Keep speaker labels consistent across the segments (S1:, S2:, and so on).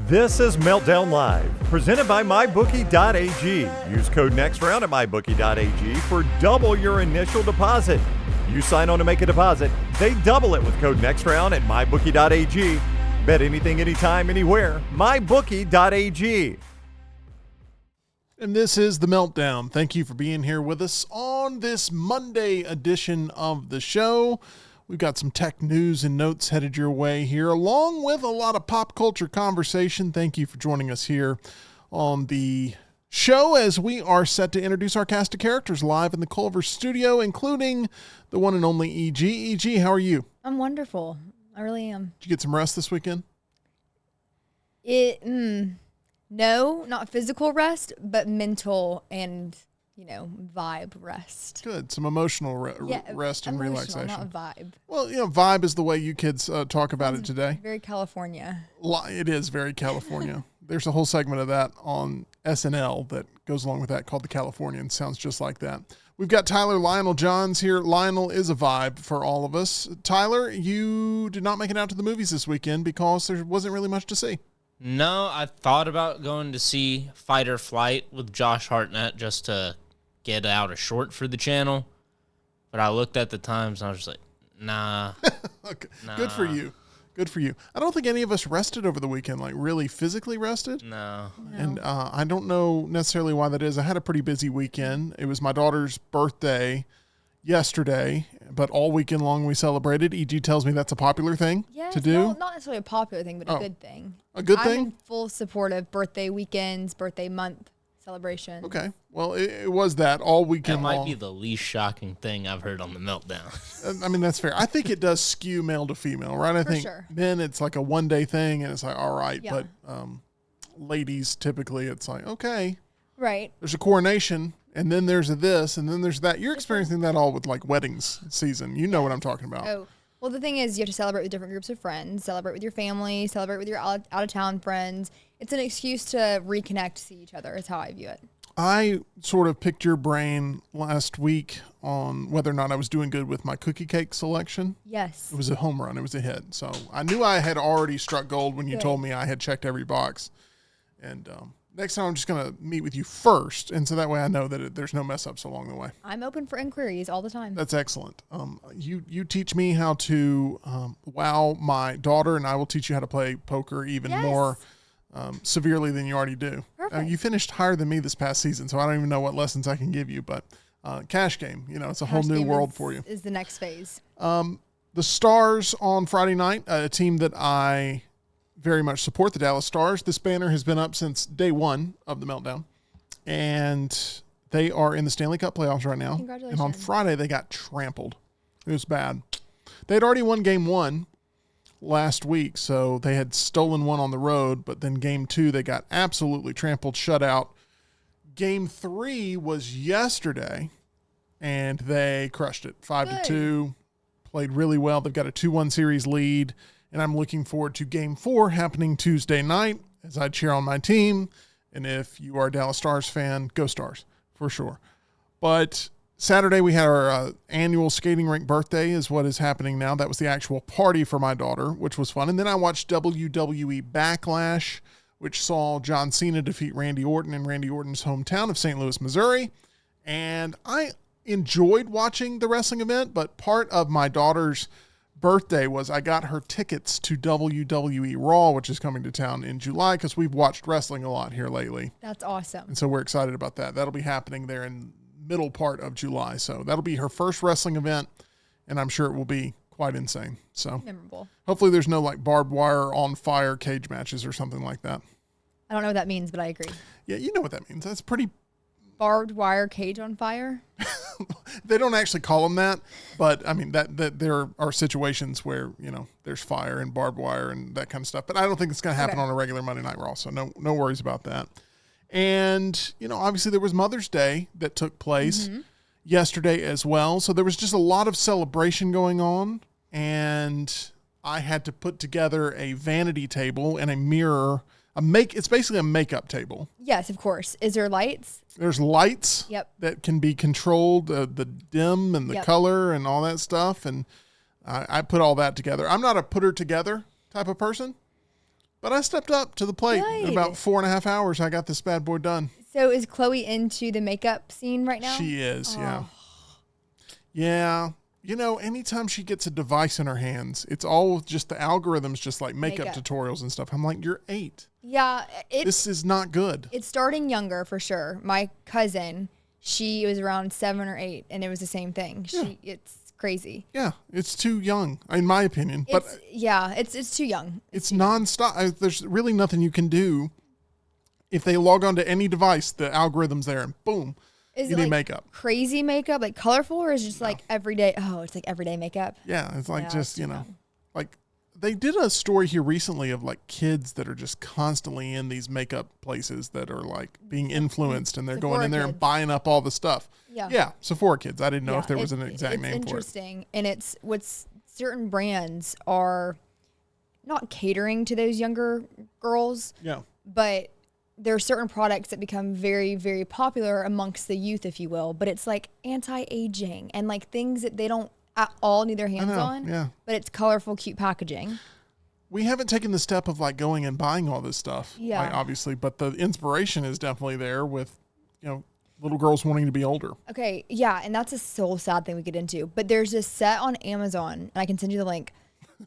S1: This is Meltdown Live, presented by MyBookie.ag. Use code NEXTROUND at MyBookie.ag for double your initial deposit. You sign on to make a deposit, they double it with code NEXTROUND at MyBookie.ag. Bet anything, anytime, anywhere. MyBookie.ag.
S2: And this is the Meltdown. Thank you for being here with us on this Monday edition of the show. We've got some tech news and notes headed your way here, along with a lot of pop culture conversation. Thank you for joining us here on the show as we are set to introduce our cast of characters live in the Culver studio, including the one and only EG. EG, how are you?
S3: I'm wonderful. I really am.
S2: Did you get some rest this weekend?
S3: No, not physical rest, but mental and, vibe rest.
S2: Good. Some emotional rest and relaxation.
S3: Not vibe.
S2: Well, vibe is the way you kids talk about it today.
S3: Very California.
S2: It is very California. There's a whole segment of that on SNL that goes along with that called The Californian. Sounds just like that. We've got Tyler Lionel Johns here. Lionel is a vibe for all of us. Tyler, you did not make it out to the movies this weekend because there wasn't really much to see.
S4: No, I thought about going to see Fight or Flight with Josh Hartnett just to get out a short for the channel. But I looked at the times and I was just like, nah.
S2: Okay.
S4: Nah.
S2: Good for you. Good for you. I don't think any of us rested over the weekend, like really physically rested.
S4: No.
S2: And I don't know necessarily why that is. I had a pretty busy weekend. It was my daughter's birthday yesterday, but all weekend long we celebrated. EG tells me that's a popular thing to do.
S3: Well, not necessarily a popular thing, but a good thing.
S2: A good thing?
S3: I'm in full support of birthday weekends, birthday month celebration.
S2: Okay. Well, it was that all weekend long.
S4: That might be the least shocking thing I've heard on the Meltdown.
S2: I mean, that's fair. I think it does skew male to female, right? I think men, it's like a one-day thing, and it's like, all right. Yeah. But ladies, typically, it's like, okay.
S3: Right.
S2: There's a coronation, and then there's a this, and then there's that. You're experiencing that all with, like, weddings season. You know what I'm talking about.
S3: Oh, well, the thing is, you have to celebrate with different groups of friends, celebrate with your family, celebrate with your out-of-town friends. It's an excuse to reconnect, see each other, is how I view it.
S2: I sort of picked your brain last week on whether or not I was doing good with my cookie cake selection.
S3: Yes.
S2: It was a home run. It was a hit. So I knew I had already struck gold when you told me I had checked every box. And next time I'm just going to meet with you first. And so that way I know that there's no mess ups along the way.
S3: I'm open for inquiries all the time.
S2: That's excellent. You teach me how to wow my daughter, and I will teach you how to play poker even more severely than you already do. You finished higher than me this past season, so I don't even know what lessons I can give you, but cash game, it's a whole new world for you.
S3: Is the next phase.
S2: The Stars on Friday night, a team that I very much support, the Dallas Stars. This banner has been up since day one of the Meltdown, and they are in the Stanley Cup playoffs right now.
S3: Congratulations.
S2: And on Friday, they got trampled. It was bad. They had already won game one last week, so they had stolen one on the road, but then game two, they got absolutely trampled, shut out. Game three was yesterday, and they crushed it, 5-2, played really well. They've got a 2-1 series lead, and I'm looking forward to game four happening Tuesday night as I cheer on my team, and if you are a Dallas Stars fan, go Stars, for sure. But Saturday, we had our annual skating rink birthday is what is happening now. That was the actual party for my daughter, which was fun. And then I watched WWE Backlash, which saw John Cena defeat Randy Orton in Randy Orton's hometown of St. Louis, Missouri. And I enjoyed watching the wrestling event, but part of my daughter's birthday was I got her tickets to WWE Raw, which is coming to town in July because we've watched wrestling a lot here lately.
S3: That's awesome.
S2: And so we're excited about that. That'll be happening there in middle part of July. So that'll be her first wrestling event, and I'm sure it will be quite insane. So
S3: memorable.
S2: Hopefully there's no like barbed wire on fire cage matches or something like that.
S3: I don't know what that means, but I agree.
S2: Yeah, you know what that means. That's pretty
S3: barbed wire cage on fire.
S2: They don't actually call them that, but I mean that there are situations where, there's fire and barbed wire and that kind of stuff, but I don't think it's going to happen on a regular Monday Night Raw. So no worries about that. And, obviously there was Mother's Day that took place yesterday as well. So there was just a lot of celebration going on, and I had to put together a vanity table and a mirror. It's basically a makeup table.
S3: Yes, of course. Is there lights?
S2: There's lights that can be controlled, the dim and the color and all that stuff. And I put all that together. I'm not a putter together type of person. But I stepped up to the plate. In
S3: Good.
S2: about 4.5 hours, I got this bad boy done.
S3: So is Chloe into the makeup scene right now?
S2: She is, yeah. Yeah. You know, anytime she gets a device in her hands, it's all just the algorithms, just like makeup tutorials and stuff. I'm like, you're 8.
S3: Yeah.
S2: This is not good.
S3: It's starting younger for sure. My cousin, she was around 7 or 8, and it was the same thing. It's crazy.
S2: Yeah, it's too young, in my opinion. But
S3: it's too young.
S2: It's nonstop. There's really nothing you can do. If they log on to any device, the algorithm's there, and boom,
S3: Is
S2: you
S3: it
S2: need
S3: like
S2: makeup.
S3: crazy makeup, like colorful, or is it just like everyday? Oh, it's like everyday makeup.
S2: Yeah, it's like
S3: Yeah,
S2: just,
S3: it's
S2: you
S3: too
S2: know,
S3: young.
S2: like they did a story here recently of like kids that are just constantly in these makeup places that are like being influenced, and they're going
S3: Sephora
S2: in there
S3: kids.
S2: and buying up all the stuff.
S3: Yeah.
S2: Sephora kids. I didn't know
S3: Yeah,
S2: if there was an exact
S3: it's
S2: name for it.
S3: interesting, and it's what's certain brands are not catering to those younger girls,
S2: Yeah.
S3: but there are certain products that become very, very popular amongst the youth, if you will. But it's like anti-aging and like things that they don't at all need their hands
S2: know,
S3: on.
S2: yeah.
S3: But it's colorful, cute packaging.
S2: We haven't taken the step of like going and buying all this stuff.
S3: Yeah.
S2: Like, obviously, but the inspiration is definitely there with, you know, little girls wanting to be older.
S3: Okay, yeah, and that's a so sad thing we get into. But there's this set on Amazon, and I can send you the link.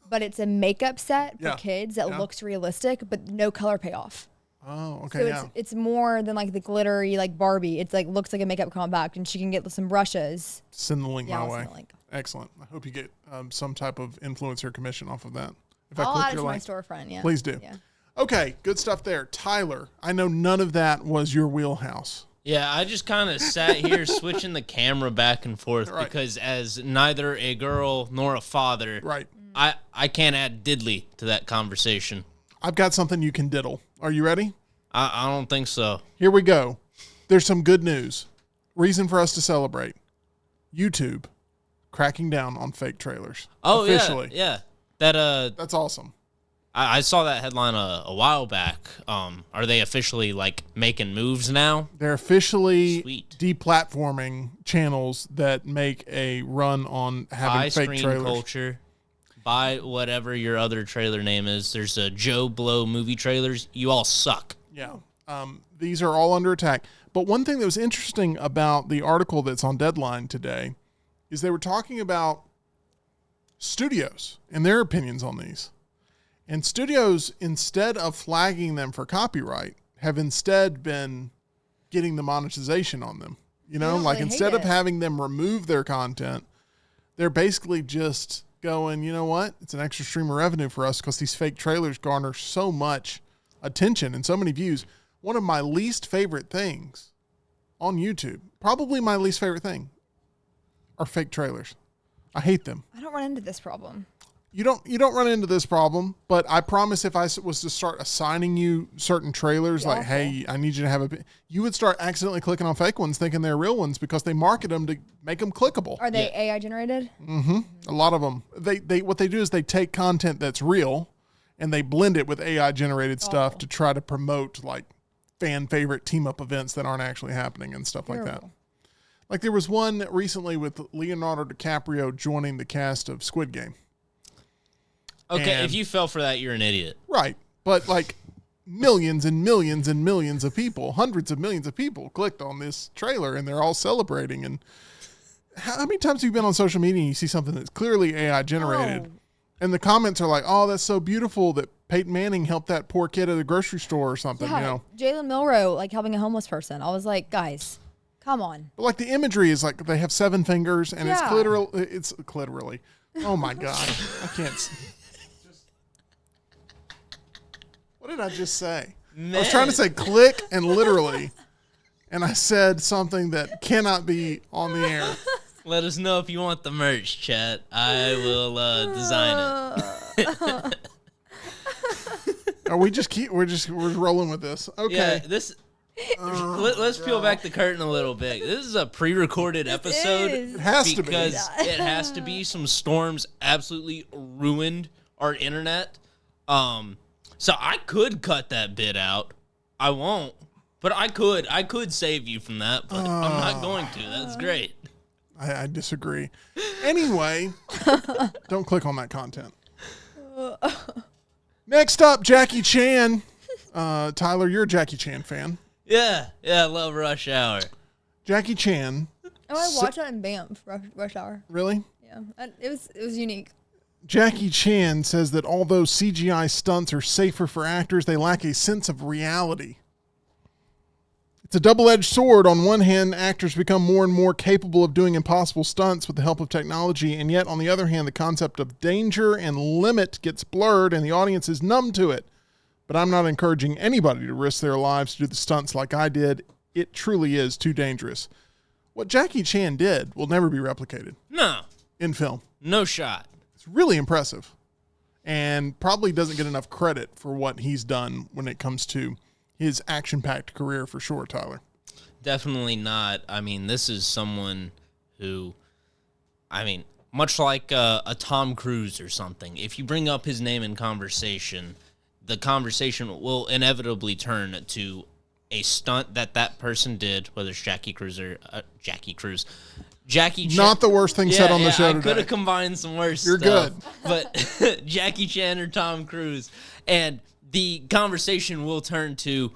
S3: But it's a makeup set for
S2: Yeah,
S3: kids that
S2: yeah.
S3: looks realistic, but no color payoff.
S2: Oh, okay.
S3: So
S2: yeah.
S3: it's more than like the glittery like Barbie. It's like looks like a makeup compact, and she can get some brushes.
S2: Send the link
S3: Yeah,
S2: my
S3: I'll
S2: way.
S3: send the link.
S2: Excellent. I hope you get some type of influencer commission off of that. If
S3: I'll
S2: click
S3: add it
S2: your
S3: to my
S2: link,
S3: storefront. Yeah,
S2: please do.
S3: Yeah.
S2: Okay, good stuff there. Tyler, I know none of that was your wheelhouse.
S4: Yeah, I just kind of sat here switching the camera back and forth
S2: Right.
S4: because as neither a girl nor a father,
S2: Right.
S4: I can't add diddly to that conversation.
S2: I've got something you can diddle. Are you ready?
S4: I don't think so.
S2: Here we go. There's some good news. Reason for us to celebrate. YouTube cracking down on fake trailers.
S4: Oh,
S2: officially.
S4: yeah. That
S2: That's awesome.
S4: I saw that headline a while back. Are they officially like making moves now?
S2: They're officially
S4: Sweet.
S2: deplatforming channels that make a run on having
S4: Buy
S2: fake
S4: screen
S2: trailers.
S4: culture. Buy whatever your other trailer name is. There's a Joe Blow movie trailers. You all suck.
S2: Yeah. These are all under attack. But one thing that was interesting about the article that's on Deadline today is they were talking about studios and their opinions on these. And studios, instead of flagging them for copyright, have instead been getting the monetization on them. You know,
S3: Yeah,
S2: like
S3: they hate
S2: instead of
S3: it.
S2: having them remove their content, they're basically just going, you know what? It's an extra stream of revenue for us because these fake trailers garner so much attention and so many views. One of my least favorite things on YouTube, probably my least favorite thing, are fake trailers. I hate them.
S3: I don't run into this problem.
S2: You don't run into this problem, but I promise if I was to start assigning you certain trailers, like,
S3: Awful.
S2: hey, I need you to have you would start accidentally clicking on fake ones thinking they're real ones because they market them to make them clickable.
S3: Are they AI generated?
S2: A lot of them. They what they do is they take content that's real and they blend it with AI generated stuff to try to promote like fan favorite team up events that aren't actually happening and stuff like that.
S3: Terrible.
S2: Like there was one recently with Leonardo DiCaprio joining the cast of Squid Game.
S4: Okay,
S2: And-
S4: if you fell for that, you're an idiot.
S2: Right. But like millions and millions and millions of people, hundreds of millions of people clicked on this trailer and they're all celebrating. And how many times have you been on social media and you see something that's clearly AI generated
S3: Oh.
S2: and the comments are like, oh, that's so beautiful that Peyton Manning helped that poor kid at a grocery store or something,
S3: Yeah,
S2: you know?
S3: Jalen Milrow like helping a homeless person. I was like, guys, come on.
S2: But like the imagery is like they have 7 fingers and
S3: Yeah.
S2: it's literally, oh my God, I can't. What did I just say? I was trying to say click and literally, and I said something that cannot be on the air.
S4: Let us know if you want the merch, chat. I will design it.
S2: Are we just we're rolling with this? Okay.
S4: Yeah, this. Let's peel back the curtain a little bit. This is a pre-recorded episode.
S3: is.
S2: It has to be.
S4: because it has to be. Some storms absolutely ruined our internet. So I could cut that bit out. I won't, but I could. I could save you from that, but I'm not going to. That's great.
S2: I disagree. Anyway, don't click on that content. Next up, Jackie Chan. Tyler, you're a Jackie Chan fan.
S4: Yeah, I love Rush Hour.
S2: Jackie Chan.
S3: Oh, I watched that in Banff, Rush Hour.
S2: Really?
S3: Yeah, it was unique.
S2: Jackie Chan says that although CGI stunts are safer for actors, they lack a sense of reality. It's a double-edged sword. On one hand, actors become more and more capable of doing impossible stunts with the help of technology, and yet, on the other hand, the concept of danger and limit gets blurred, and the audience is numb to it. But I'm not encouraging anybody to risk their lives to do the stunts like I did. It truly is too dangerous. What Jackie Chan did will never be replicated.
S4: No.
S2: In film.
S4: No shot.
S2: It's really impressive, and probably doesn't get enough credit for what he's done when it comes to his action-packed career, for sure, Tyler.
S4: Definitely not. I mean, this is someone who, much like a Tom Cruise or something, if you bring up his name in conversation, the conversation will inevitably turn to a stunt that person did, whether it's Jackie Chan.
S2: Not the worst thing said on the show today.
S4: I could have combined some worse
S2: You're
S4: stuff.
S2: good.
S4: But Jackie Chan or Tom Cruise. And the conversation will turn to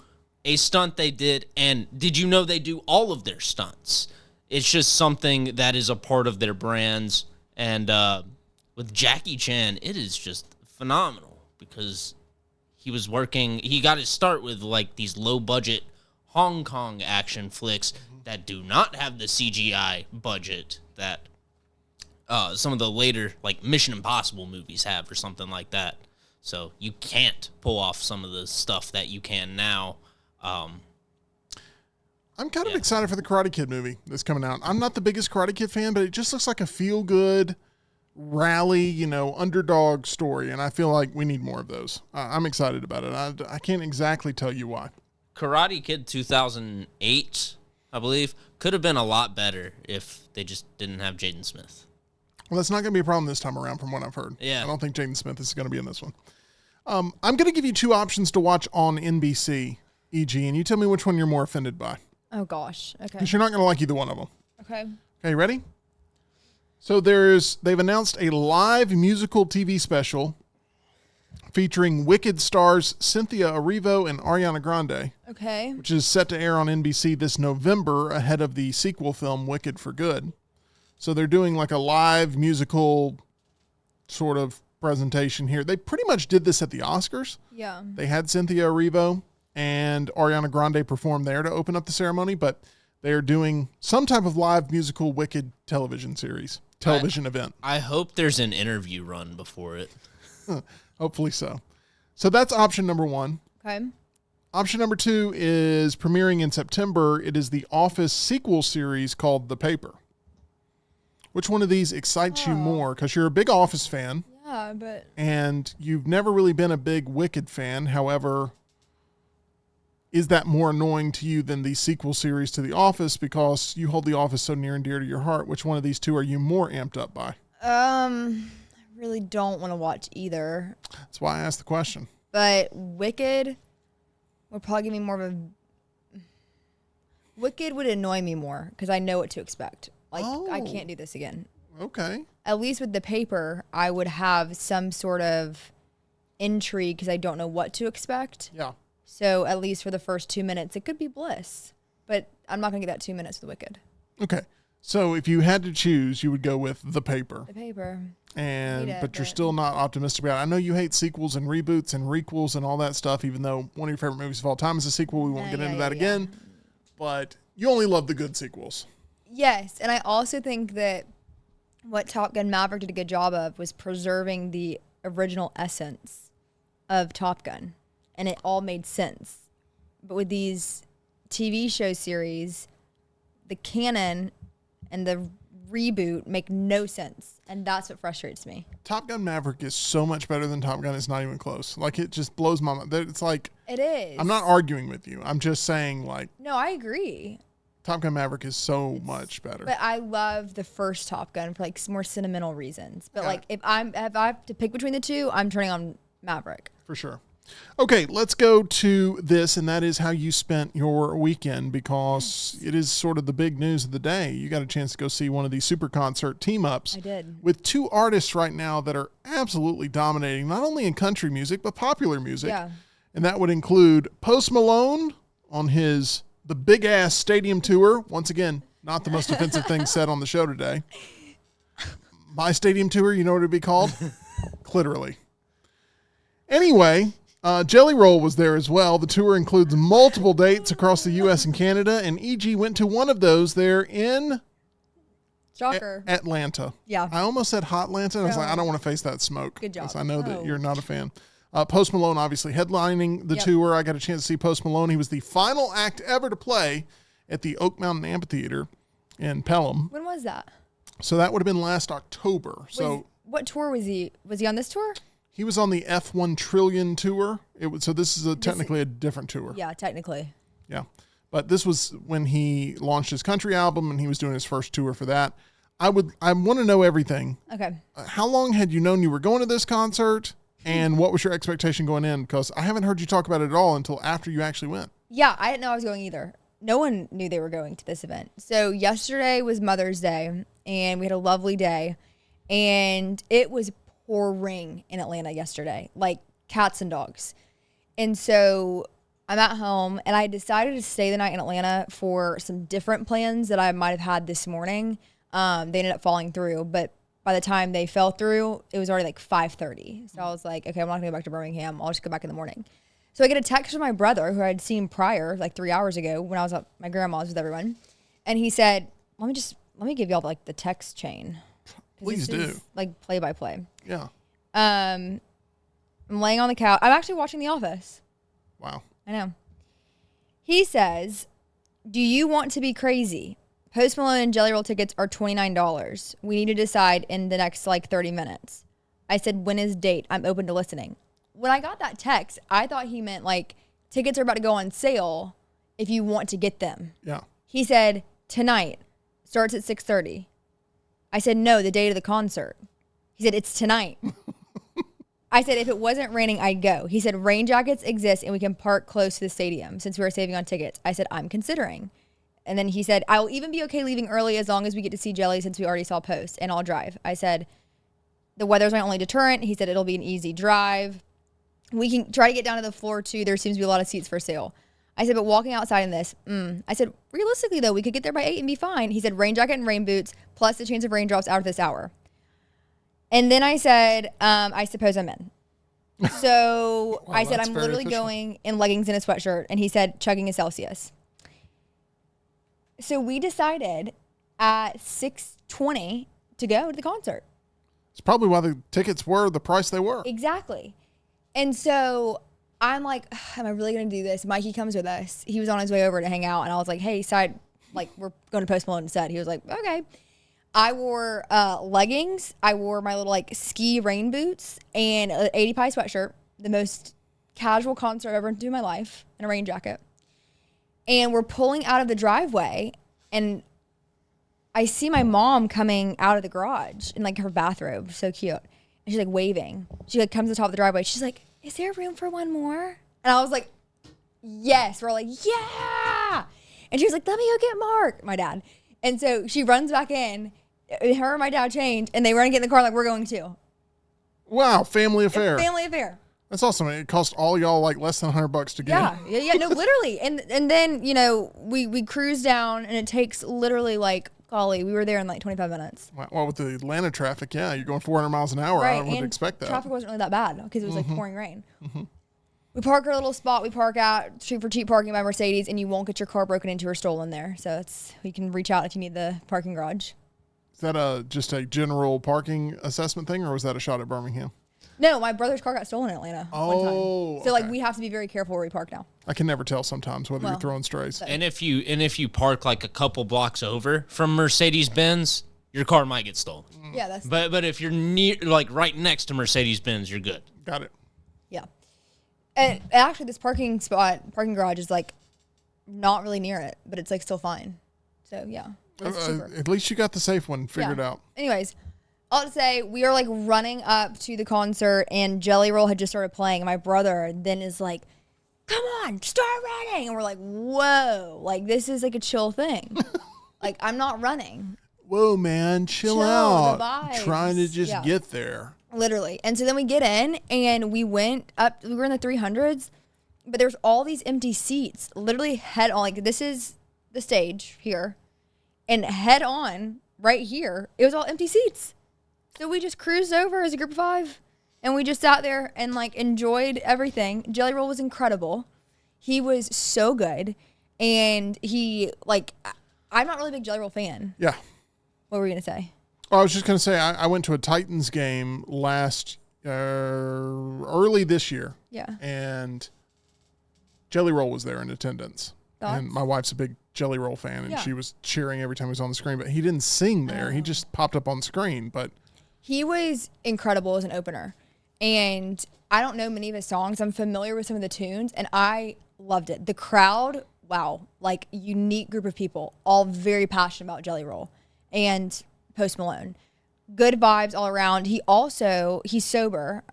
S4: a stunt they did, and did you know they do all of their stunts? It's just something that is a part of their brands. And with Jackie Chan, it is just phenomenal because he got his start with like these low-budget Hong Kong action flicks that do not have the CGI budget that some of the later like Mission Impossible movies have or something like that. So you can't pull off some of the stuff that you can now.
S2: I'm kind of excited for the Karate Kid movie that's coming out. I'm not the biggest Karate Kid fan, but it just looks like a feel-good rally, underdog story, and I feel like we need more of those. I'm excited about it. I can't exactly tell you why.
S4: Karate Kid 2008, I believe, could have been a lot better if they just didn't have Jaden Smith.
S2: Well, that's not going to be a problem this time around from what I've heard.
S4: Yeah.
S2: I don't think Jaden Smith is going to be in this one. I'm going to give you two options to watch on NBC, EG, and you tell me which one you're more offended by.
S3: Oh, gosh. Okay.
S2: Because you're not going to like either one of them.
S3: Okay.
S2: Okay, ready? So they've announced a live musical TV special featuring Wicked stars Cynthia Erivo and Ariana Grande.
S3: Okay.
S2: Which is set to air on NBC this November ahead of the sequel film Wicked for Good. So they're doing like a live musical sort of presentation here. They pretty much did this at the Oscars.
S3: Yeah.
S2: They had Cynthia Erivo and Ariana Grande perform there to open up the ceremony, but they are doing some type of live musical Wicked television event.
S4: I hope there's an interview run before it.
S2: Hopefully so. So that's option number one.
S3: Okay.
S2: Option number two is premiering in September. It is the Office sequel series called The Paper. Which one of these excites you more? Because you're a big Office fan.
S3: Yeah, but...
S2: And you've never really been a big Wicked fan. However, is that more annoying to you than the sequel series to The Office because you hold The Office so near and dear to your heart? Which one of these two are you more amped up by?
S3: I really don't want to watch either.
S2: That's why I asked the question.
S3: But Wicked would probably give me more of a... Wicked would annoy me more because I know what to expect. Like, I can't do this again.
S2: Okay.
S3: At least with The Paper, I would have some sort of intrigue because I don't know what to expect.
S2: Yeah.
S3: So at least for the first 2 minutes, it could be bliss. But I'm not going to get that 2 minutes with Wicked.
S2: Okay. So if you had to choose, you would go with The Paper.
S3: The Paper.
S2: But you're still not optimistic about it. I know you hate sequels and reboots and requels and all that stuff, even though one of your favorite movies of all time is a sequel. We won't get into that again. But you only love the good sequels.
S3: Yes. And I also think that what Top Gun Maverick did a good job of was preserving the original essence of Top Gun. And it all made sense. But with these TV show series, the canon and the reboot make no sense. And that's what frustrates me.
S2: Top Gun Maverick is so much better than Top Gun. It's not even close. Like, it just blows my mind. It's like...
S3: It is.
S2: I'm not arguing with you. I'm just saying, like...
S3: No, I agree.
S2: Top Gun Maverick is so much better.
S3: But I love the first Top Gun for, like, some more sentimental reasons. But, like, if I have to pick between the two, I'm turning on Maverick.
S2: For sure. Okay, let's go to this, and that is how you spent your weekend, because it is sort of the big news of the day. You got a chance to go see one of these super concert team-ups.
S3: I did.
S2: With two artists right now that are absolutely dominating, not only in country music, but popular music.
S3: Yeah.
S2: And that would include Post Malone on the big-ass stadium tour. Once again, not the most offensive thing said on the show today. My stadium tour, you know what it'd be called? Clitorally. Anyway, Jelly Roll was there as well. The tour includes multiple dates across the U.S. and Canada, and EG went to one of those there in
S3: Shocker.
S2: Atlanta.
S3: Yeah.
S2: I almost said Hotlanta. I was
S3: No.
S2: like, I don't want to face that smoke.
S3: Good job.
S2: 'Cause I know that
S3: Oh.
S2: you're not a fan. Post Malone obviously headlining the
S3: Yep.
S2: tour. I got a chance to see Post Malone. He was the final act ever to play at the Oak Mountain Amphitheater in Pelham.
S3: When was that?
S2: So that would have been last October. So
S3: What tour was he? Was he on this tour?
S2: he was on the F1 Trillion tour. So this is technically a different tour.
S3: Yeah, technically.
S2: Yeah. But this was when he launched his country album, and he was doing his first tour for that. I want to know everything.
S3: Okay.
S2: How long had you known you were going to this concert, and what was your expectation going in? Because I haven't heard you talk about it at all until after you actually went.
S3: Yeah, I didn't know I was going either. No one knew they were going to this event. So yesterday was Mother's Day, and we had a lovely day, and it was pouring in Atlanta yesterday, like cats and dogs. And so I'm at home, and I decided to stay the night in Atlanta for some different plans that I might have had this morning. They ended up falling through, but by the time they fell through, it was already like 5:30. So I was like, okay, I'm not gonna go back to Birmingham. I'll just go back in the morning. So I get a text from my brother, who I'd seen prior, like 3 hours ago, when I was at my grandma's with everyone, and he said, "Let me give y'all like the text chain. 'Cause
S2: Please
S3: this
S2: do.
S3: is, like play by play."
S2: Yeah.
S3: I'm laying on the couch. I'm actually watching The Office.
S2: Wow.
S3: I know. He says, "Do you want to be crazy? Post Malone and Jelly Roll tickets are $29. We need to decide in the next like 30 minutes." I said, "When is date? I'm open to listening." When I got that text, I thought he meant like tickets are about to go on sale if you want to get them.
S2: Yeah.
S3: He said, "Tonight. Starts at 6:30. I said, "No, the date of the concert." He said, "It's tonight." I said, "If it wasn't raining, I'd go." He said, "Rain jackets exist and we can park close to the stadium since we are saving on tickets." I said, "I'm considering." And then he said, "I'll even be okay leaving early as long as we get to see Jelly since we already saw Post, and I'll drive." I said, "The weather's my only deterrent." He said, "It'll be an easy drive. We can try to get down to the floor too. There seems to be a lot of seats for sale." I said, "But walking outside in this, I said, "Realistically though, we could get there by 8 and be fine." He said, "Rain jacket and rain boots, plus the chance of raindrops out of this hour." And then I said, "I suppose I'm in." So
S2: Wow,
S3: I said,
S2: that's
S3: "I'm
S2: very
S3: literally
S2: official.
S3: going in leggings and a sweatshirt." And he said, "Chugging a Celsius." So we decided at 6:20 to go to the concert.
S2: It's probably why the tickets were the price they were.
S3: Exactly. And so I'm like, am I really going to do this? Mikey comes with us. He was on his way over to hang out. And I was like, hey, we're going to Post Malone instead. He was like, okay. I wore leggings. I wore my little like ski rain boots and an 80 pie sweatshirt, the most casual concert I've ever been to in my life, and a rain jacket. And we're pulling out of the driveway, and I see my mom coming out of the garage in like her bathrobe, so cute. And she's like waving. She like comes to the top of the driveway. She's like, "Is there room for one more?" And I was like, "Yes." We're like, "Yeah." And she was like, "Let me go get Mark," my dad. And so she runs back in. Her and my dad changed, and they run and get in the car like, "We're going too."
S2: Wow, family affair.
S3: Family affair.
S2: That's awesome. It cost all y'all like less than $100 to get.
S3: Yeah. No, literally. And then we cruise down, and it takes literally like, golly, we were there in like 25 minutes.
S2: Well, with the Atlanta traffic, yeah, you're going 400 miles an hour. I would
S3: and
S2: expect that.
S3: Traffic wasn't really that bad because it was like pouring rain. We park our little spot. We park out for cheap parking by Mercedes, and you won't get your car broken into or stolen there. So you can reach out if you need the parking garage.
S2: Is that just a general parking assessment thing, or was that a shot at Birmingham?
S3: No, my brother's car got stolen in Atlanta one time. So like
S2: okay.
S3: we have to be very careful where we park now.
S2: I can never tell sometimes whether you're
S3: Well,
S2: throwing strays.
S4: And if you park like a couple blocks over from Mercedes-Benz, your car might get stolen.
S3: Yeah, that's
S4: But if you're near, like right next to Mercedes-Benz, you're good.
S2: Got it.
S3: yeah. And actually, this parking garage is like not really near it, but it's like still fine. So yeah, it's cheaper.
S2: At least you got the safe one figured
S3: Yeah.
S2: out.
S3: Anyways, I'll just say we are like running up to the concert and Jelly Roll had just started playing. And my brother then is like, come on, start running. And we're like, whoa, like this is like a chill thing. Like I'm not running.
S2: Whoa, man, chill
S3: The
S2: out.
S3: vibes.
S2: Trying to just get there.
S3: Literally. And so then we get in and we went up, we were in the 300s, but there's all these empty seats, literally head on. Like this is the stage here and head on right here. It was all empty seats. So we just cruised over as a group of 5 and we just sat there and like enjoyed everything. Jelly Roll was incredible. He was so good. And he like, I'm not really a big Jelly Roll fan.
S2: Yeah.
S3: What were you going to say?
S2: Oh, I was just going to say, I went to a Titans game early this year.
S3: Yeah.
S2: And Jelly Roll was there in attendance.
S3: Thoughts?
S2: And my wife's a big Jelly Roll fan, and
S3: Yeah.
S2: she was cheering every time he was on the screen. But he didn't sing there. He just popped up on the screen. But
S3: He was incredible as an opener. And I don't know many of his songs. I'm familiar with some of the tunes, and I loved it. The crowd, wow, like unique group of people, all very passionate about Jelly Roll and Post Malone. Good vibes all around. He's sober.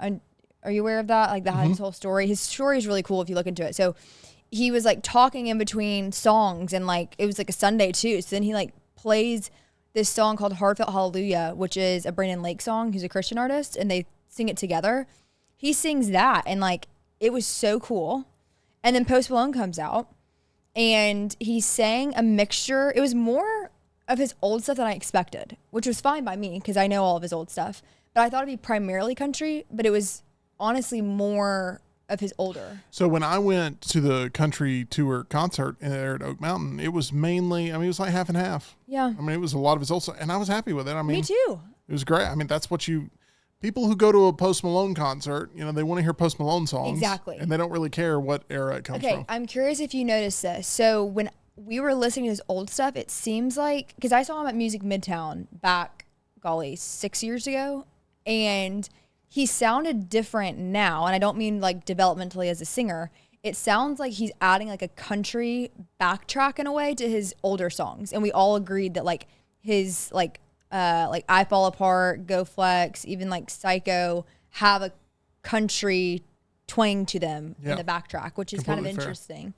S3: Are you aware of that? Like that his whole story. His story is really cool if you look into it. So he was like talking in between songs, and like it was like a Sunday too. So then he like plays this song called Heartfelt Hallelujah, which is a Brandon Lake song. He's a Christian artist, and they sing it together. He sings that, and like it was so cool. And then Post Malone comes out, and he sang a mixture. It was more of his old stuff than I expected, which was fine by me because I know all of his old stuff. But I thought it'd be primarily country, but it was honestly more of his older.
S2: so when I went to the country tour concert there at Oak Mountain, it was mainly, it was like half and half.
S3: Yeah.
S2: I mean, it was a lot of his old stuff, and I was happy with it. I mean,
S3: Me too.
S2: it was great. I mean, that's what people who go to a Post Malone concert, they want to hear Post Malone songs.
S3: Exactly.
S2: And they don't really care what era it comes
S3: Okay,
S2: from.
S3: I'm curious if you noticed this. So when we were listening to his old stuff, it seems like, because I saw him at Music Midtown back, 6 years ago, and he sounded different now. And I don't mean like developmentally as a singer. It sounds like he's adding like a country backtrack in a way to his older songs. And we all agreed that like his like I Fall Apart, Go Flex, even like Psycho have a country twang to them in the backtrack, which is kind of
S2: Completely fair.
S3: interesting.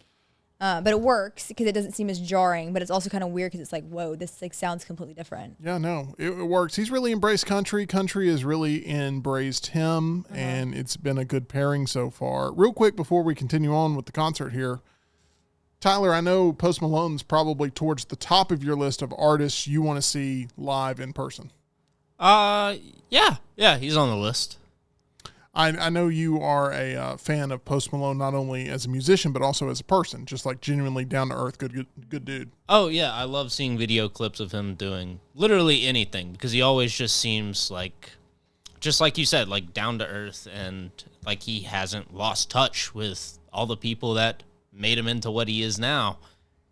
S3: But it works because it doesn't seem as jarring, but it's also kind of weird because it's like, whoa, this like sounds completely different.
S2: Yeah, no, it works. He's really embraced country. Country has really embraced him, and it's been a good pairing so far. Real quick before we continue on with the concert here, Tyler, I know Post Malone's probably towards the top of your list of artists you want to see live in person.
S4: Yeah, he's on the list.
S2: I know you are a fan of Post Malone, not only as a musician, but also as a person, just like genuinely down to earth, good dude.
S4: Oh, yeah, I love seeing video clips of him doing literally anything because he always just seems like, just like you said, like down to earth and like he hasn't lost touch with all the people that made him into what he is now.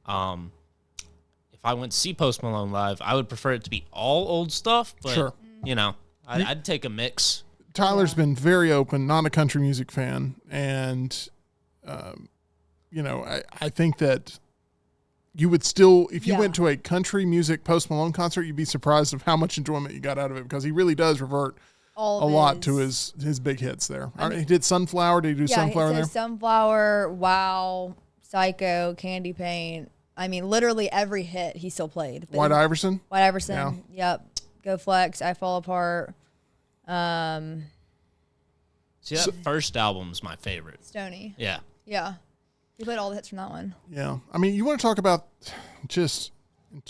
S4: If I went to see Post Malone live, I would prefer it to be all old stuff, but,
S2: Sure.
S4: I'd take a mix.
S2: Tyler's been very open, not a country music fan, and I think that you would still, if you went to a country music Post Malone concert, you'd be surprised of how much enjoyment you got out of it because he really does revert a lot to his big hits there. He did Sunflower. Did he do Sunflower there?
S3: Sunflower, Wow, Psycho, Candy Paint. I mean, literally every hit he still played.
S2: White Iverson.
S3: White Iverson. Yeah. Yep. Go Flex. I Fall Apart.
S4: See, that first album's my favorite.
S3: Stoney.
S4: Yeah.
S3: Yeah. He played all the hits from that one.
S2: Yeah. I mean, you want to talk about just in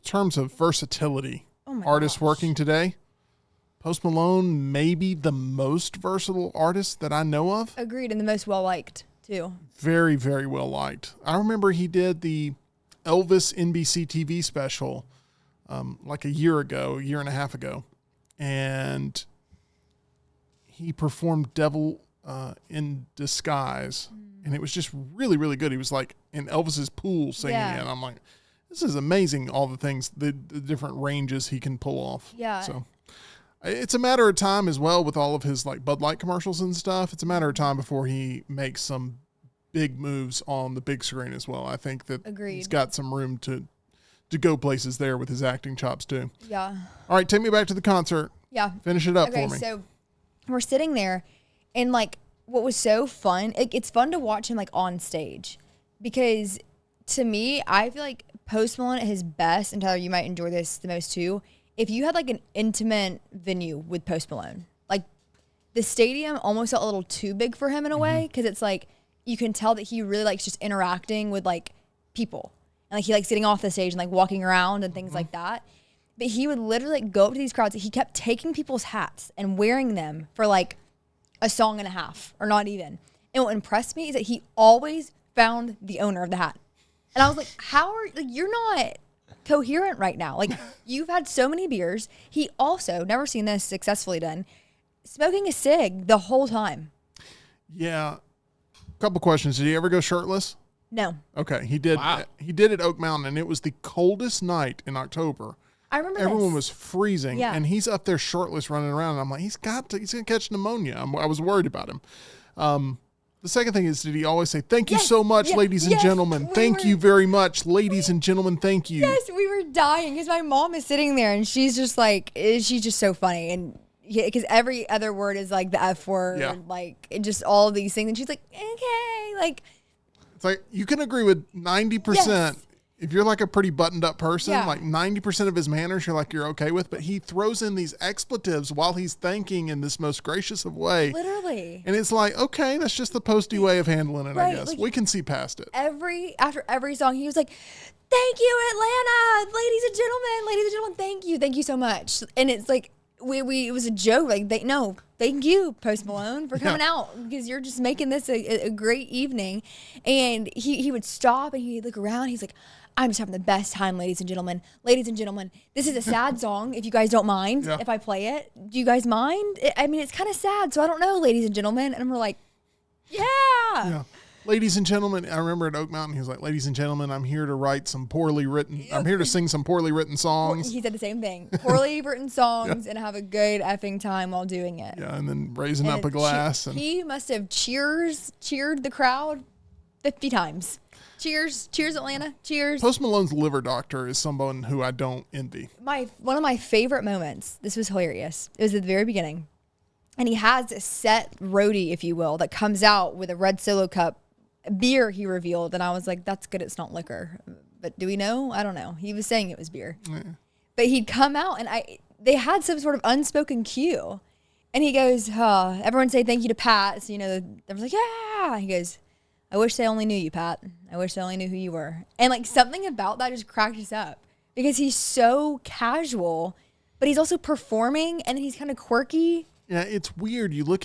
S2: terms of versatility, artists working today. Post Malone may be the most versatile artist that I know of.
S3: Agreed, and the most well-liked, too.
S2: Very, very well liked. I remember he did the Elvis NBC TV special like a year and a half ago. And he performed Devil in Disguise. And it was just really, really good. He was like in Elvis's pool singing it. And I'm like, this is amazing, all the things, the different ranges he can pull off.
S3: Yeah.
S2: So it's a matter of time as well with all of his like Bud Light commercials and stuff. It's a matter of time before he makes some big moves on the big screen as well. I think that he's got some room to go places there with his acting chops too.
S3: Yeah.
S2: All right, take me back to the concert.
S3: Yeah.
S2: Finish it up
S3: Okay,
S2: for me.
S3: so we're sitting there, and like, what was so fun? It's fun to watch him like on stage, because to me, I feel like Post Malone at his best, and Tyler, you might enjoy this the most too. If you had like an intimate venue with Post Malone, like the stadium almost felt a little too big for him in a way, because it's like you can tell that he really likes just interacting with like people, and like he likes sitting off the stage and like walking around and things like that. But he would literally like, go up to these crowds. He kept taking people's hats and wearing them for like a song and a half, or not even. And what impressed me is that he always found the owner of the hat. And I was like, you're not coherent right now. Like, you've had so many beers. He also, never seen this successfully done, smoking a cig the whole time.
S2: Yeah. Couple questions. Did he ever go shirtless?
S3: No.
S2: Okay, he did.
S4: Wow.
S2: He did at Oak Mountain, and it was the coldest night in October.
S3: I remember
S2: Everyone
S3: this.
S2: was freezing,
S3: Yeah.
S2: and he's up there shirtless running around. And I'm like, he's going to catch pneumonia. I was worried about him. The second thing is, did he always say, thank you
S3: Yes,
S2: so much,
S3: yes,
S2: ladies and
S3: yes,
S2: gentlemen.
S3: we
S2: Thank
S3: were-
S2: you very much, ladies and gentlemen. Thank you.
S3: Yes, we were dying because my mom is sitting there and she's just like, she's just so funny. And because every other word is like the F word,
S2: Yeah.
S3: like it just all of these things. And she's like, okay, like,
S2: It's like you can agree with 90%.
S3: Yes.
S2: If you're like a pretty buttoned up person,
S3: Yeah.
S2: like 90% of his manners you're okay with, but he throws in these expletives while he's thanking in this most gracious of way.
S3: literally.
S2: And it's like, okay, that's just the posty way of handling it, I
S3: Right,
S2: guess.
S3: like-
S2: We can see past it.
S3: After every song, he was like, thank you, Atlanta, ladies and gentlemen, thank you so much. And it's like, it was a joke. Like, thank you, Post Malone, for coming out, because you're just making this a great evening. And he would stop and he'd look around. He's like, I'm just having the best time, ladies and gentlemen. Ladies and gentlemen, this is a sad song. If you guys don't mind,
S2: Yeah.
S3: if I play it, do you guys mind? I mean, it's kind of sad, so I don't know, ladies and gentlemen. And we're like,
S2: Yeah. Ladies and gentlemen, I remember at Oak Mountain, he was like, ladies and gentlemen, I'm here to sing some poorly written songs.
S3: He said the same thing. Poorly written songs and have a good effing time while doing it.
S2: Yeah, and then raising
S3: And
S2: up a glass. And
S3: he must have cheered the crowd 50 times. Cheers, Atlanta, cheers.
S2: Post Malone's liver doctor is someone who I don't envy.
S3: One of my favorite moments. This was hilarious. It was at the very beginning, and he has a set roadie, if you will, that comes out with a red Solo cup beer. He revealed, and I was like, "That's good. It's not liquor." But do we know? I don't know. He was saying it was beer, but he'd come out, and they had some sort of unspoken cue, and he goes, "Everyone say thank you to Pat." So everyone's like, "Yeah." He goes, I wish they only knew you, Pat. I wish they only knew who you were. And like something about that just cracked us up, because he's so casual, but he's also performing, and he's kind of quirky.
S2: Yeah, it's weird. You look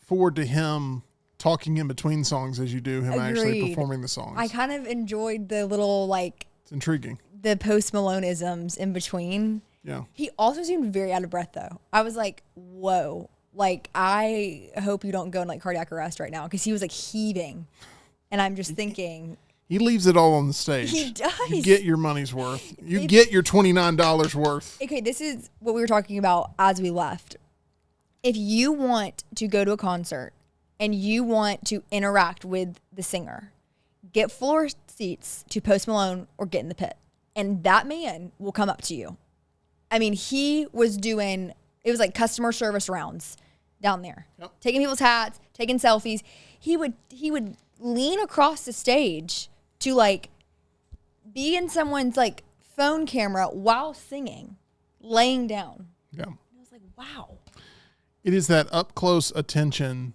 S2: forward to him talking in between songs as you do him actually
S3: Agreed.
S2: performing the songs.
S3: I kind of enjoyed the little like
S2: It's intriguing.
S3: the Post Malone-isms in between.
S2: Yeah.
S3: He also seemed very out of breath though. I was like, whoa. Like, I hope you don't go in like cardiac arrest right now, because he was like heaving. And I'm just thinking,
S2: He leaves it all on the stage.
S3: He does.
S2: You get your money's worth. You get your $29 worth.
S3: okay, this is what we were talking about as we left. If you want to go to a concert and you want to interact with the singer, get floor seats to Post Malone or get in the pit. And that man will come up to you. I mean, he was doing, it was like customer service rounds down there.
S2: Yep.
S3: Taking people's hats, taking selfies. He would lean across the stage to like be in someone's like phone camera while singing, laying down.
S2: Yeah.
S3: I was like, wow.
S2: It is that up close attention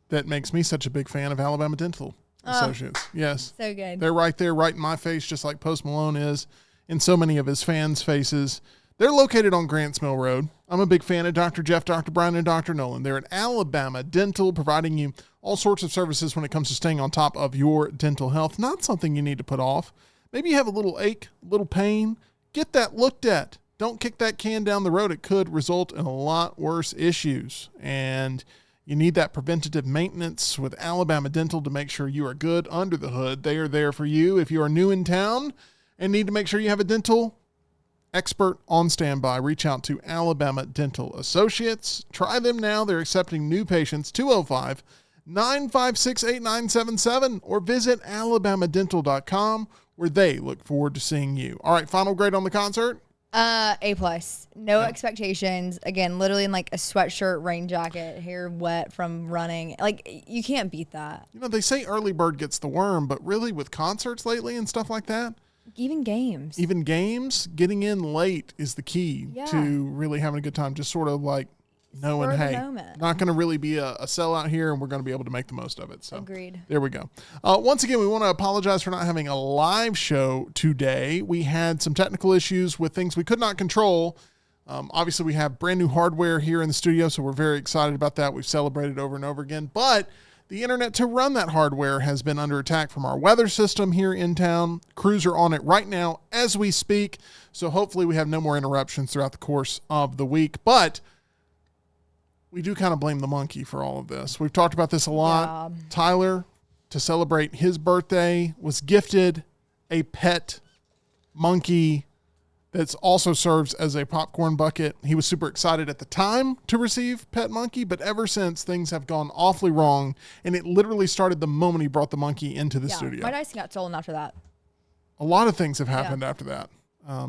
S2: that makes me such a big fan of Alabama Dental Associates. Yes.
S3: So good.
S2: They're right there, right in my face, just like Post Malone is in so many of his fans' faces. They're located on Grants Mill Road. I'm a big fan of Dr. Jeff, Dr. Brian, and Dr. Nolan. They're at Alabama Dental, providing you all sorts of services when it comes to staying on top of your dental health. Not something you need to put off. Maybe you have a little ache, a little pain. Get that looked at. Don't kick that can down the road. It could result in a lot worse issues. And you need that preventative maintenance with Alabama Dental to make sure you are good under the hood. They are there for you if you are new in town and need to make sure you have a dental expert on standby. Reach out to Alabama Dental Associates. Try them now. They're accepting new patients. 205-956-8977 or visit alabamadental.com, where they look forward to seeing you. All right, final grade on the concert?
S3: A+. No expectations. Again, literally in like a sweatshirt, rain jacket, hair wet from running. Like, you can't beat that.
S2: You know, they say early bird gets the worm, but really with concerts lately and stuff like that,
S3: Even games.
S2: getting in late is the key to really having a good time. Just sort of like knowing,
S3: Spur of the
S2: hey,
S3: moment.
S2: not going to really be a sellout here, and we're going to be able to make the most of it. So
S3: Agreed.
S2: there we go. Once again, we want to apologize for not having a live show today. We had some technical issues with things we could not control. Obviously, we have brand new hardware here in the studio, so we're very excited about that. We've celebrated over and over again. But the internet to run that hardware has been under attack from our weather system here in town. Crews are on it right now as we speak, so hopefully we have no more interruptions throughout the course of the week. But we do kind of blame the monkey for all of this. We've talked about this a lot.
S3: Yeah.
S2: Tyler, to celebrate his birthday, was gifted a pet monkey that also serves as a popcorn bucket. He was super excited at the time to receive pet monkey, but ever since, things have gone awfully wrong, and it literally started the moment he brought the monkey into the studio.
S3: My dice got stolen after that.
S2: A lot of things have happened after that. A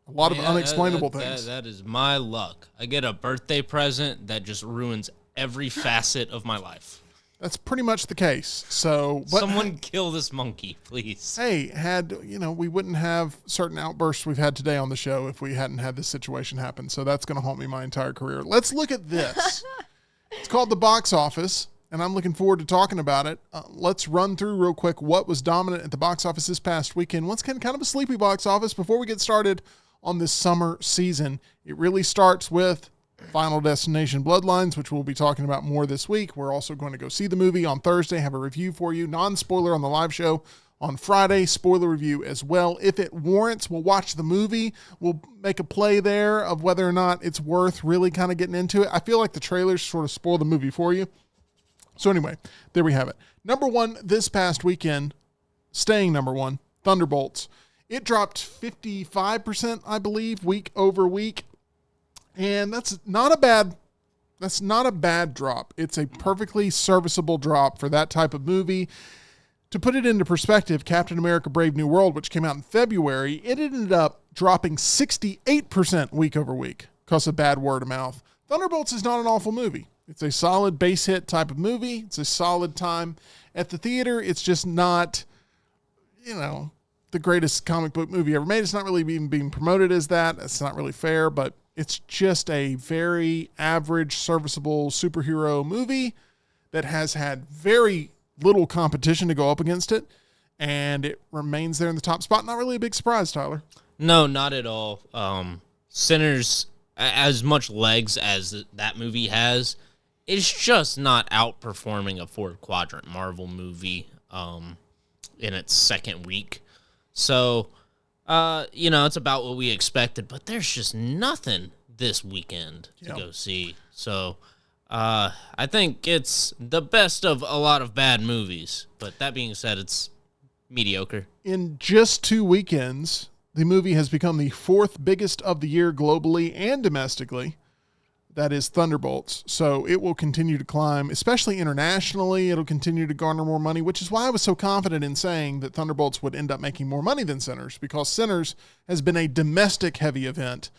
S2: lot of unexplainable things.
S4: That is my luck. I get a birthday present that just ruins every facet of my life.
S2: That's pretty much the case. So, but
S4: Someone kill this monkey, please.
S2: hey, we wouldn't have certain outbursts we've had today on the show if we hadn't had this situation happen. So that's going to haunt me my entire career. Let's look at this. It's called the box office, and I'm looking forward to talking about it. Let's run through real quick what was dominant at the box office this past weekend. Once again, kind of a sleepy box office. Before we get started on this summer season, it really starts with Final Destination Bloodlines, which we'll be talking about more this week. We're also going to go see the movie on Thursday, have a review for you, non-spoiler on the live show on Friday, spoiler review as well. If it warrants, we'll watch the movie. We'll make a play there of whether or not it's worth really kind of getting into it. I feel like the trailers sort of spoil the movie for you. So anyway, there we have it. Number one this past weekend, staying number one, Thunderbolts. It dropped 55%, I believe, week over week. And that's not a bad drop. It's a perfectly serviceable drop for that type of movie. To put it into perspective, Captain America Brave New World, which came out in February, it ended up dropping 68% week over week because of bad word of mouth. Thunderbolts is not an awful movie. It's a solid base hit type of movie. It's a solid time at the theater. It's just not, the greatest comic book movie ever made. It's not really even being promoted as that. It's not really fair, but it's just a very average, serviceable superhero movie that has had very little competition to go up against it, and it remains there in the top spot. Not really a big surprise, Tyler.
S4: No, not at all. Sinners, as much legs as that movie has, it's just not outperforming a fourth quadrant Marvel movie in its second week. So, it's about what we expected, but there's just nothing this weekend to go see. So, I think it's the best of a lot of bad movies. But that being said, it's mediocre.
S2: In just 2 weekends, the movie has become the fourth biggest of the year globally and domestically. That is Thunderbolts. So it will continue to climb, especially internationally. It'll continue to garner more money, which is why I was so confident in saying that Thunderbolts would end up making more money than Sinners, because Sinners has been a domestic heavy event.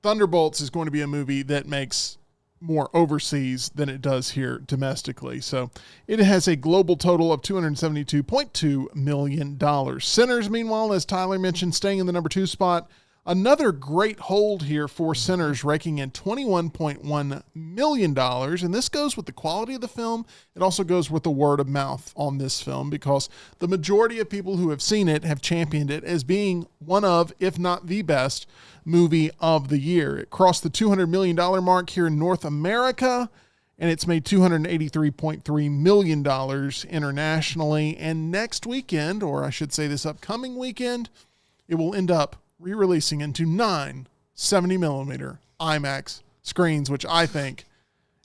S2: Thunderbolts is going to be a movie that makes more overseas than it does here domestically. So it has a global total of $272.2 million. Sinners, meanwhile, as Tyler mentioned, staying in the number 2 spot. Another great hold here for Sinners, raking in $21.1 million. And this goes with the quality of the film. It also goes with the word of mouth on this film, because the majority of people who have seen it have championed it as being one of, if not the best, movie of the year. It crossed the $200 million mark here in North America, and it's made $283.3 million internationally. And next weekend, or I should say this upcoming weekend, it will end up re-releasing into 9 70mm IMAX screens, which I think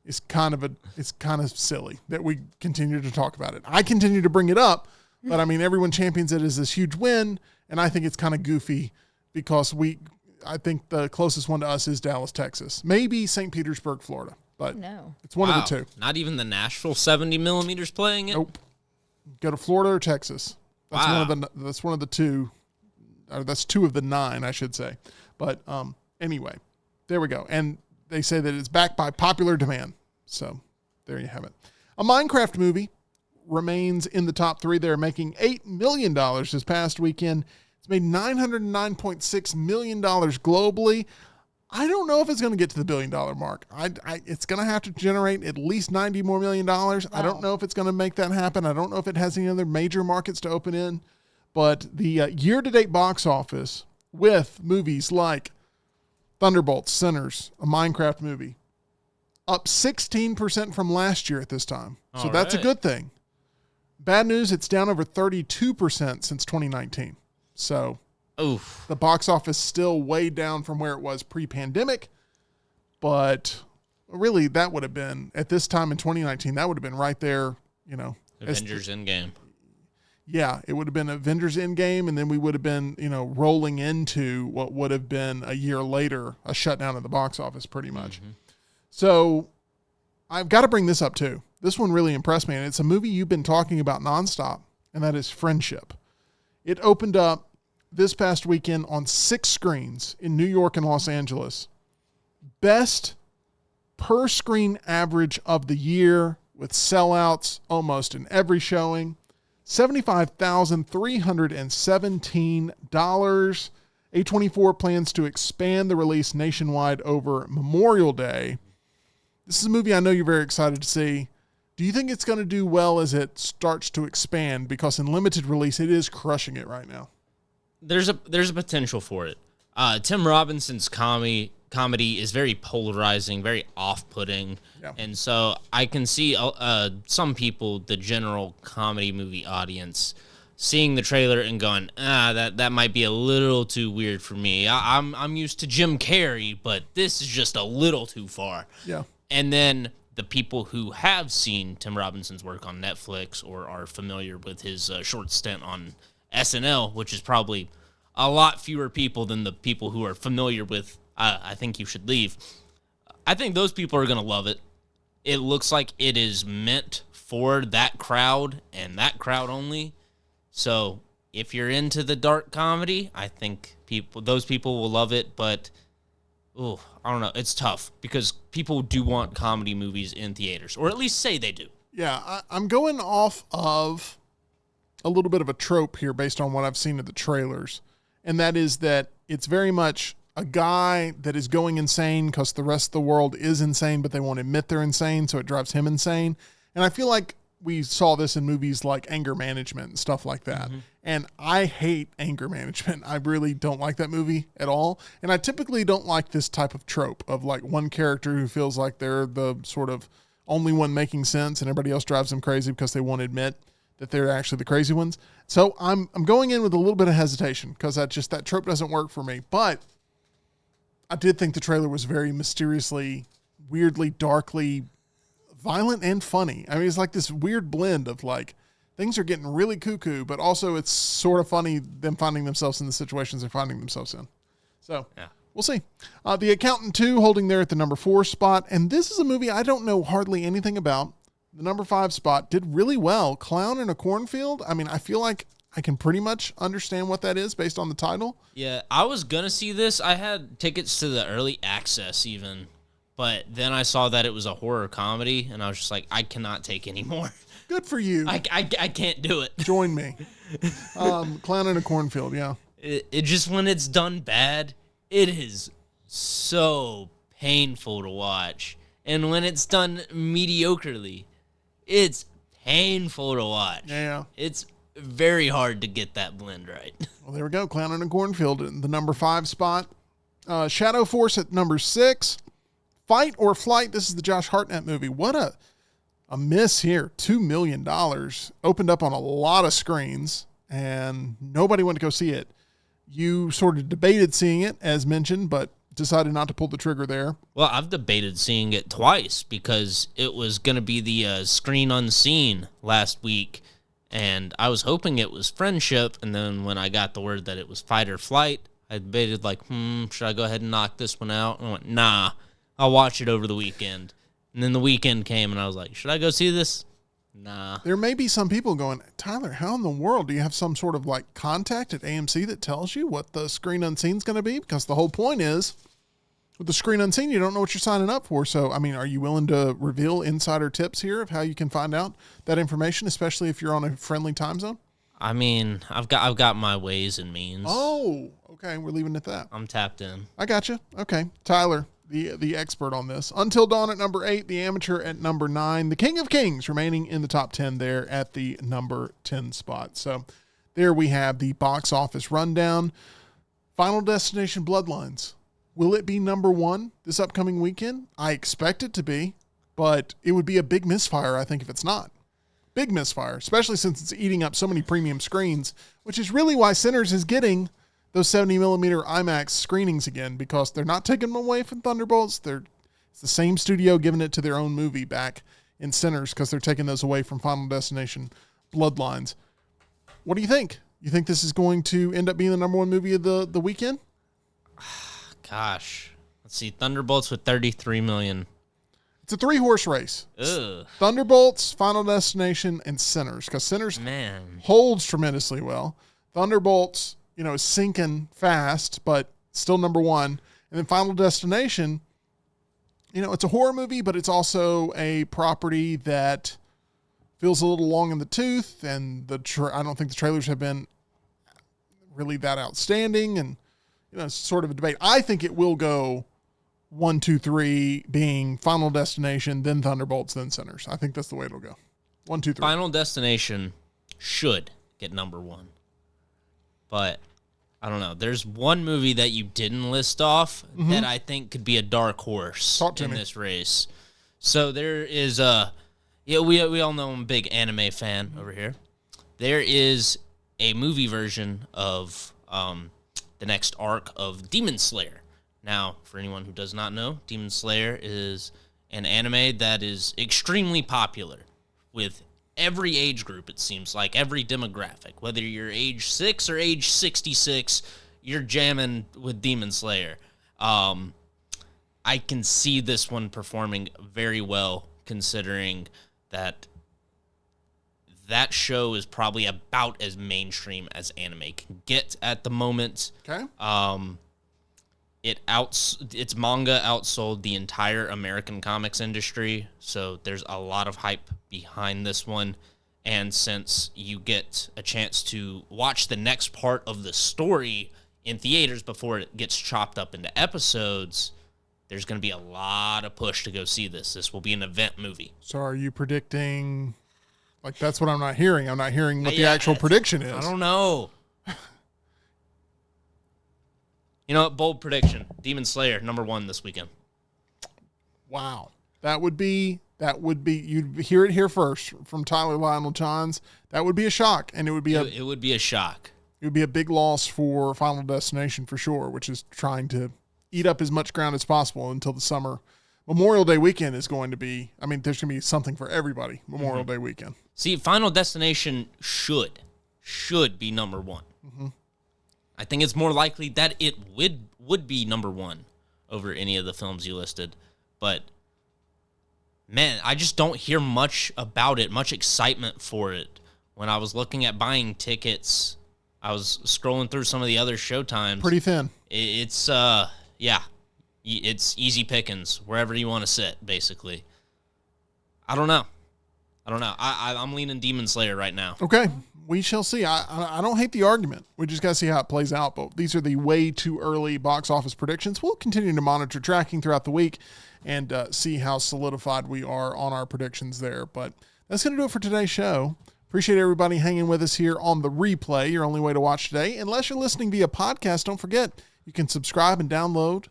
S2: is kind of silly that we continue to talk about it. I continue to bring it up, but I mean, everyone champions it as this huge win, and I think it's kind of goofy because I think the closest one to us is Dallas, Texas. Maybe St. Petersburg, Florida, but it's one of the two.
S4: Not even the Nashville 70mm playing it?
S2: Nope. Go to Florida or Texas. That's one of the two. that's 2 of the 9, I should say. But anyway, there we go. And they say that it's backed by popular demand. So there you have it. A Minecraft movie remains in the top 3. They're making $8 million this past weekend. It's made $909.6 million globally. I don't know if it's going to get to the $1 billion mark. It's going to have to generate at least $90 more million. Wow. I don't know if it's going to make that happen. I don't know if it has any other major markets to open in. But the year-to-date box office with movies like Thunderbolts, Sinners, a Minecraft movie, up 16% from last year at this time. So that's a good thing. Bad news, it's down over 32% since 2019. So
S4: Oof.
S2: the box office still way down from where it was pre-pandemic. But really, that would have been, at this time in 2019, that would have been right there,
S4: Avengers Endgame.
S2: Yeah, it would have been Avengers Endgame, and then we would have been, rolling into what would have been a year later, a shutdown of the box office pretty much. Mm-hmm. So I've got to bring this up too. This one really impressed me, and it's a movie you've been talking about nonstop, and that is Friendship. It opened up this past weekend on 6 screens in New York and Los Angeles. Best per screen average of the year with sellouts almost in every showing. $75,317. A24 plans to expand the release nationwide over Memorial Day. This is a movie I know you're very excited to see. Do you think it's going to do well as it starts to expand? Because in limited release, it is crushing it right now.
S4: There's a potential for it. Tim Robinson's comedy is very polarizing, very off-putting, and so I can see some people, the general comedy movie audience, seeing the trailer and going, that might be a little too weird for me. I'm used to Jim Carrey, but this is just a little too far.
S2: Yeah,
S4: and then the people who have seen Tim Robinson's work on Netflix or are familiar with his short stint on SNL, which is probably a lot fewer people than the people who are familiar with I Think You Should Leave. I think those people are going to love it. It looks like it is meant for that crowd and that crowd only. So if you're into the dark comedy, I think those people will love it. But, I don't know. It's tough because people do want comedy movies in theaters, or at least say they do.
S2: Yeah, I'm going off of a little bit of a trope here based on what I've seen of the trailers. And that is that it's very much a guy that is going insane because the rest of the world is insane, but they won't admit they're insane, so it drives him insane. And I feel like we saw this in movies like Anger Management and stuff like that. Mm-hmm. And I hate Anger Management. I really don't like that movie at all. And I typically don't like this type of trope of like one character who feels like they're the sort of only one making sense and everybody else drives them crazy because they won't admit that they're actually the crazy ones. So I'm going in with a little bit of hesitation because that trope doesn't work for me. But I did think the trailer was very mysteriously, weirdly, darkly violent and funny. I mean, it's like this weird blend of like things are getting really cuckoo, but also it's sort of funny them finding themselves in the situations they're finding themselves in. So We'll see. The Accountant 2 holding there at the number 4 spot. And this is a movie I don't know hardly anything about. The number 5 spot did really well. Clown in a Cornfield. I mean, I feel like I can pretty much understand what that is based on the title.
S4: Yeah, I was going to see this. I had tickets to the early access even, but then I saw that it was a horror comedy, and I was just like, I cannot take any more.
S2: Good for you.
S4: I can't do it.
S2: Join me. Clown in a Cornfield, yeah.
S4: It just, when it's done bad, it is so painful to watch. And when it's done mediocrely, it's painful to watch.
S2: Yeah.
S4: It's very hard to get that blend right.
S2: Well, there we go. Clown in a Cornfield in the number 5 spot. Shadow Force at number 6. Fight or Flight. This is the Josh Hartnett movie. What a miss here. $2 million. Opened up on a lot of screens, and nobody went to go see it. You sort of debated seeing it, as mentioned, but decided not to pull the trigger there.
S4: Well, I've debated seeing it twice because it was going to be the Screen Unseen last week, and I was hoping it was Friendship, and then when I got the word that it was Fight or Flight, I debated like, should I go ahead and knock this one out? And I went, nah, I'll watch it over the weekend. And then the weekend came, and I was like, should I go see this? Nah.
S2: There may be some people going, Tyler, how in the world do you have some sort of like contact at AMC that tells you what the screen unseen is going to be? Because the whole point is, with the screen unseen, you don't know what you're signing up for. So, I mean, are you willing to reveal insider tips here of how you can find out that information, especially if you're on a friendly time zone?
S4: I mean, I've got my ways and means.
S2: Oh, okay. We're leaving it at that.
S4: I'm tapped in.
S2: I got you. Okay. Tyler, the expert on this. Until Dawn at number 8, The Amateur at number 9, The King of Kings remaining in the top 10 there at the number 10 spot. So there we have the box office rundown. Final Destination Bloodlines. Will it be number 1 this upcoming weekend? I expect it to be, but it would be a big misfire, I think, if it's not. Big misfire, especially since it's eating up so many premium screens, which is really why Sinners is getting those 70mm IMAX screenings again, because they're not taking them away from Thunderbolts. It's the same studio giving it to their own movie back in Sinners because they're taking those away from Final Destination Bloodlines. What do you think? You think this is going to end up being the number 1 movie of the weekend?
S4: Gosh. Let's see. Thunderbolts with 33 million.
S2: It's a 3-horse race.
S4: Ugh.
S2: Thunderbolts, Final Destination, and Sinners, because Sinners holds tremendously well. Thunderbolts, is sinking fast, but still number 1. And then Final Destination, it's a horror movie, but it's also a property that feels a little long in the tooth, and I don't think the trailers have been really that outstanding, and it's sort of a debate. I think it will go 1, 2, 3 being Final Destination, then Thunderbolts, then Sinners. I think that's the way it'll go. 1, 2, 3.
S4: Final Destination should get number 1. But I don't know. There's one movie that you didn't list off that I think could be a dark horse in this race. So there is we all know I'm a big anime fan over here. There is a movie version of the next arc of Demon Slayer. Now, for anyone who does not know, Demon Slayer is an anime that is extremely popular with every age group, it seems like, every demographic. Whether you're age 6 or age 66, you're jamming with Demon Slayer. I can see this one performing very well, considering that show is probably about as mainstream as anime can get at the moment.
S2: Okay.
S4: Its manga outsold the entire American comics industry, so there's a lot of hype behind this one. And since you get a chance to watch the next part of the story in theaters before it gets chopped up into episodes, there's going to be a lot of push to go see this. This will be an event movie.
S2: So are you predicting, like, that's what I'm not hearing. I'm not hearing what the actual prediction is.
S4: I don't know. You know what? Bold prediction. Demon Slayer, number 1 this weekend.
S2: Wow. That would be, you'd hear it here first from Tyler Lionel Johns. That would be a shock. And it would be a shock. It would be a big loss for Final Destination for sure, which is trying to eat up as much ground as possible until the summer. Memorial Day weekend is going to be, there's going to be something for everybody Memorial Day weekend.
S4: See, Final Destination should be number 1. I think it's more likely that it would be number 1 over any of the films you listed. But, man, I just don't hear much about it, much excitement for it. When I was looking at buying tickets, I was scrolling through some of the other showtimes.
S2: Pretty thin.
S4: It's, it's easy pickings, wherever you want to sit, basically. I don't know. I'm leaning Demon Slayer right now.
S2: Okay. We shall see. I don't hate the argument. We just got to see how it plays out. But these are the way too early box office predictions. We'll continue to monitor tracking throughout the week and see how solidified we are on our predictions there. But that's going to do it for today's show. Appreciate everybody hanging with us here on the replay, your only way to watch today. Unless you're listening via podcast, don't forget, you can subscribe and download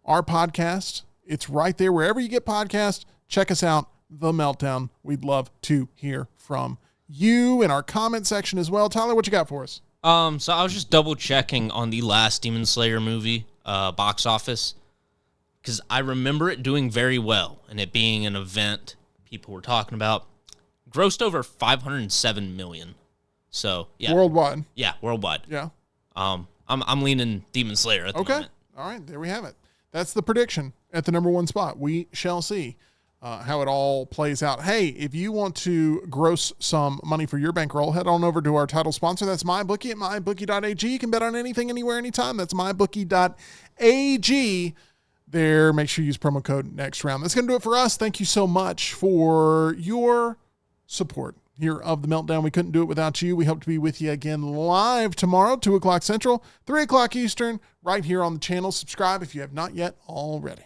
S2: our podcast. It's right there wherever you get podcasts. Check us out, The Meltdown. We'd love to hear from you in our comment section as well. Tyler, what you got for us?
S4: So I was just double checking on the last Demon Slayer movie box office, because I remember it doing very well and it being an event people were talking about. Grossed over $507 million. So yeah,
S2: worldwide.
S4: Yeah, worldwide.
S2: Yeah.
S4: I'm leaning Demon Slayer at the moment.
S2: All right, there we have it. That's the prediction at the number 1 spot. We shall see. how it all plays out. Hey, if you want to gross some money for your bankroll, head on over to our title sponsor. That's MyBookie at MyBookie.ag. You can bet on anything, anywhere, anytime. That's MyBookie.ag. There, make sure you use promo code next round. That's going to do it for us. Thank you so much for your support here of the Meltdown. We couldn't do it without you. We hope to be with you again live tomorrow, 2 o'clock Central, 3 o'clock Eastern, right here on the channel. Subscribe if you have not yet already.